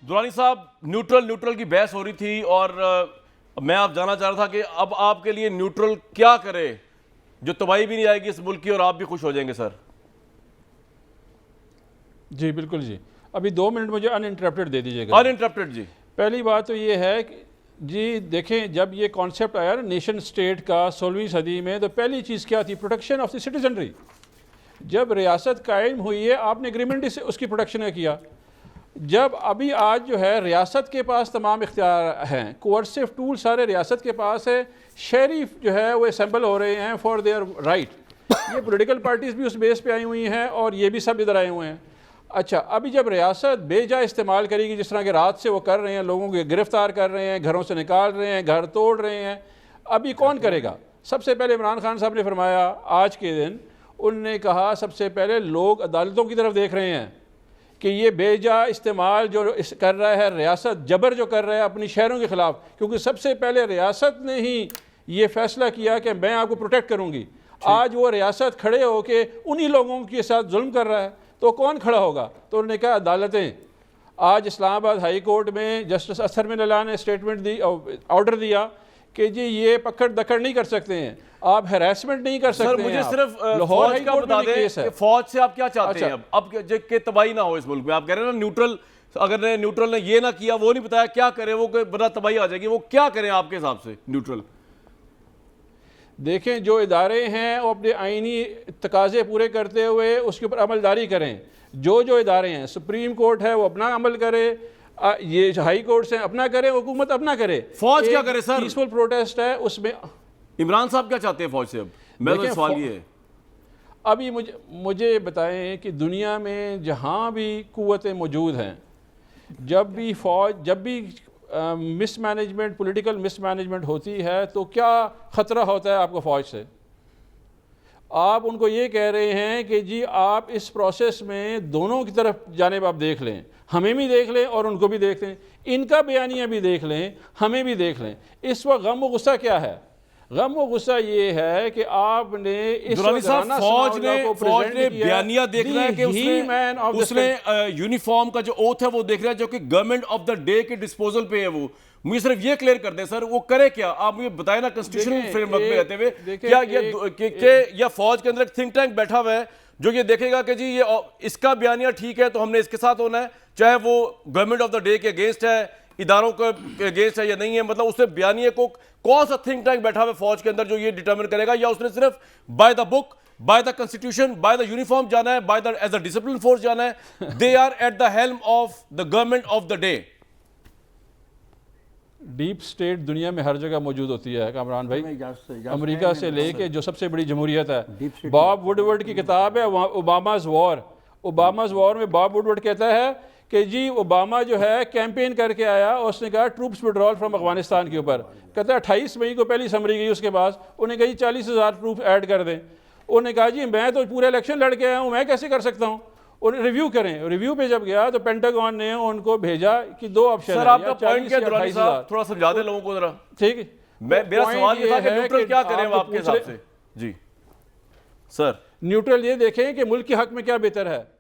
दुरानी साहब, न्यूट्रल की बहस हो रही थी और मैं आप जानना चाह रहा था कि अब आपके लिए न्यूट्रल क्या करे जो तबाही भी नहीं आएगी इस मुल्क की और आप भी खुश हो जाएंगे। सर जी बिल्कुल जी, अभी 2 मिनट मुझे अनइंटरप्टेड दे दीजिएगा। अनइंटरप्टेड जी। पहली बात तो ये है कि जी देखें, जब ये कॉन्सेप्ट आया ना नेशन स्टेट का 16वीं सदी में, तो पहली चीज़ क्या थी? Protection of the citizenry. जब रियासत कायम हुई है, आपने एग्रीमेंट से उसकी प्रोटेक्शन का किया। जब अभी आज जो है रियासत के पास तमाम इख्तियार हैं, कोअर्सिव टूल सारे रियासत के पास है, शहरी जो है वो असेंबल हो रहे हैं फॉर देयर राइट। ये पॉलिटिकल पार्टीज़ भी उस बेस पे आई हुई हैं और ये भी सब इधर आए हुए हैं। अच्छा, अभी जब रियासत बेजा इस्तेमाल करेगी, जिस तरह के रात से वो कर रहे हैं, लोगों को गिरफ्तार कर रहे हैं, घरों से निकाल रहे हैं, घर तोड़ रहे हैं, अभी कौन करेगा? सबसे पहले इमरान खान साहब ने फरमाया आज के दिन, उनने कहा सबसे पहले लोग अदालतों की तरफ देख रहे हैं कि ये बेजा इस्तेमाल जो कर रहा है रियासत, जबर जो कर रहा है अपनी शहरों के ख़िलाफ़, क्योंकि सबसे पहले रियासत ने ही ये फ़ैसला किया कि मैं आपको प्रोटेक्ट करूँगी। आज वो रियासत खड़े होके उन्हीं लोगों के साथ जुल्म कर रहा है, तो कौन खड़ा होगा? तो उन्होंने कहा अदालतें। आज इस्लामाबाद हाई कोर्ट में जस्टिस असर मिनल्ला ने स्टेटमेंट दी, ऑर्डर दिया कि जी ये पकड़ दकड़ नहीं कर सकते हैं, आप हैरेसमेंट नहीं कर सकते। मुझे सिर्फ लाहौर हाई कोर्ट बता दें कि फौज से आप क्या चाहते हैं? अब के तबाही ना हो इस मुल्क में। आप कह रहे हैं ना न्यूट्रल, अगर न्यूट्रल ने ये ना किया, वो नहीं बताया क्या करे, वो बड़ा तबाही आ जाएगी, वो क्या करें आपके हिसाब से न्यूट्रल? देखें, जो इदारे हैं वो अपने आइनी तकाजे पूरे करते हुए उसके ऊपर अमलदारी करें। जो इदारे हैं, सुप्रीम कोर्ट है वो अपना अमल करे, ये हाई कोर्ट से अपना करे, हुकूमत अपना करे। फौज क्या करे सर? पीसफुल प्रोटेस्ट है उसमें। इमरान साहब क्या चाहते हैं फौज से? अब मेरा सवाल ये है, अभी मुझे बताएं कि दुनिया में जहाँ भी कुव्वतें मौजूद हैं, जब भी मिसमैनेजमेंट, पॉलिटिकल मिसमैनेजमेंट होती है, तो क्या ख़तरा होता है आपको फ़ौज से? आप उनको ये कह रहे हैं कि जी आप इस प्रोसेस में दोनों की तरफ जानिब आप देख लें, हमें भी देख लें और उनको भी देख लें, इनका बयानिया भी देख लें, हमें भी देख लें। इस वक्त गम व गुस्सा क्या है? गम व गुस्सा ये है कि आपने इस फौज ने बयानिया देख रहा है कि उसने यूनिफॉर्म का जो ओथ है वो देख रहा है, जो कि गवर्नमेंट ऑफ द डे के डिस्पोजल पे है। वो मुझे सिर्फ ये क्लियर कर दें सर, वो करे क्या? आप मुझे बताएं ना, कॉन्स्टिट्यूशनल फ्रेमवर्क में रहते हुए क्या या फौज के अंदर एक थिंक टैंक बैठा हुआ है जो ये देखेगा कि जी ये इसका बयानिया ठीक है तो हमने इसके साथ होना है, चाहे वो गवर्नमेंट ऑफ द डे के अगेंस्ट है, इदारों के अगेंस्ट है या नहीं है? मतलब उसने बयानिया को कौन सा थिंक टैंक बैठा हुआ फौज के अंदर जो ये डिटरमिन करेगा, या उसने सिर्फ by the book, by the constitution, by the uniform जाना है, by the as a discipline force जाना है? They are at the helm of the government of the day. Deep state दुनिया में हर जगह मौजूद होती है कामरान भाई, अमेरिका से लेके जो सबसे बड़ी जमहूरियत है। बॉब वुडवर्ड की किताब है ओबामा's वॉर। ओबामा's वॉर में बॉब वुडवर्ड कहता है कि जी ओबामा जो है कैंपेन करके आया, उसने कहा ट्रूप्स विड्रॉल फ्रॉम अफगानिस्तान के ऊपर। कहता है 28 मई को पहली समरी गई उसके पास, उन्हें कही 40,000 ट्रूप ऐड कर दें। उन्होंने कहा जी मैं तो पूरे इलेक्शन लड़ के आया हूँ, मैं कैसे कर सकता हूँ? और रिव्यू करें। रिव्यू पे जब गया तो पेंटागन ने उनको भेजा कि 2 ऑप्शन सर, आपका पॉइंट क्या दुरानी साहब? थोड़ा समझा दें लोगों को जरा। ठीक है, मेरा सवाल ये था कि न्यूट्रल क्या करें आपके हिसाब से? जी सर, न्यूट्रल ये देखें कि मुल्क के हक में क्या बेहतर है।